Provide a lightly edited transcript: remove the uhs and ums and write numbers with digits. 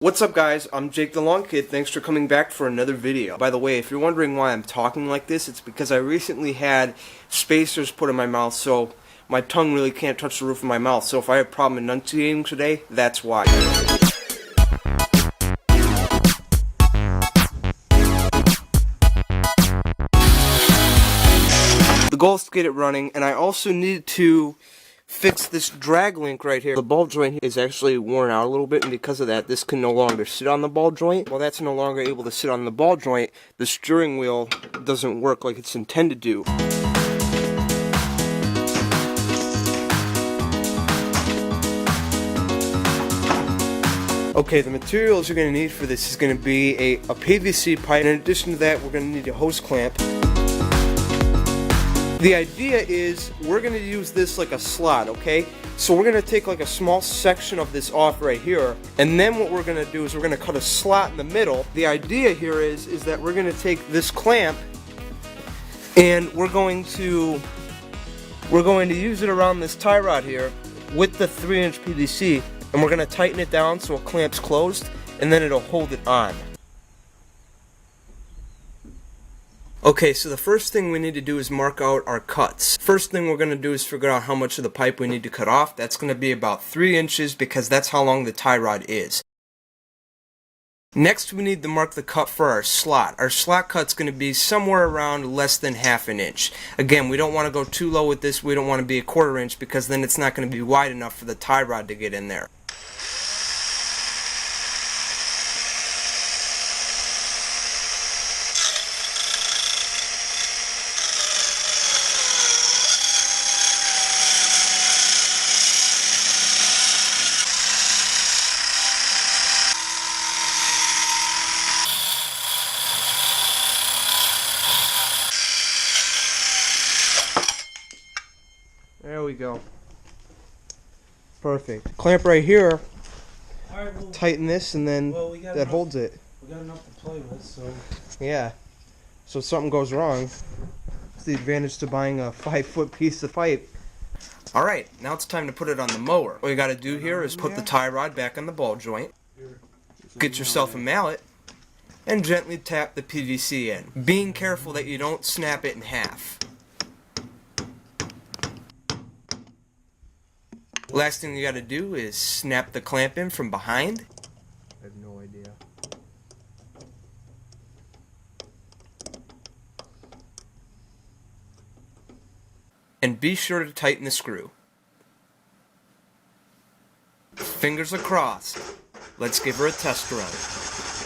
What's up guys, I'm Jake the Long Kid, thanks for coming back for another video. By the way, if you're wondering why I'm talking like this, it's because I recently had spacers put in my mouth, so my tongue really can't touch the roof of my mouth, so if I have a problem enunciating today, that's why. The goal is to get it running, and I also need to fix this drag link right here. The ball joint is actually worn out a little bit, and because of that, this can no longer sit on the ball joint. Well, that's no longer able to sit on the ball joint. The steering wheel doesn't work like it's intended to. Okay, the materials you're going to need for this is going to be a PVC pipe. In addition to that, we're going to need a hose clamp. The idea is we're going to use this like a slot, okay? So we're going to take like a small section of this off right here, and then what we're going to do is we're going to cut a slot in the middle. The idea here is that we're going to take this clamp and we're going to use it around this tie rod here with the 3-inch PVC, and we're going to tighten it down so it clamps closed, and then it'll hold it on. Okay, so the first thing we need to do is mark out our cuts. First thing we're going to do is figure out how much of the pipe we need to cut off. That's going to be about 3 inches because that's how long the tie rod is. Next we need to mark the cut for our slot. Our slot cut's going to be somewhere around less than ½ an inch. Again, we don't want to go too low with this. We don't want to be a 1/4 inch because then it's not going to be wide enough for the tie rod to get in there. There we go. Perfect. Clamp right here. Alright, well, tighten this, and then that holds it. We got enough to play with, so. Yeah. So if something goes wrong, it's the advantage to buying a 5-foot piece of pipe. Alright, now it's time to put it on the mower. What you gotta do here is put the tie rod back on the ball joint, get yourself a mallet, and gently tap the PVC in, being careful that you don't snap it in half. Last thing you gotta do is snap the clamp in from behind. I have no idea. And be sure to tighten the screw. Fingers are crossed. Let's give her a test run.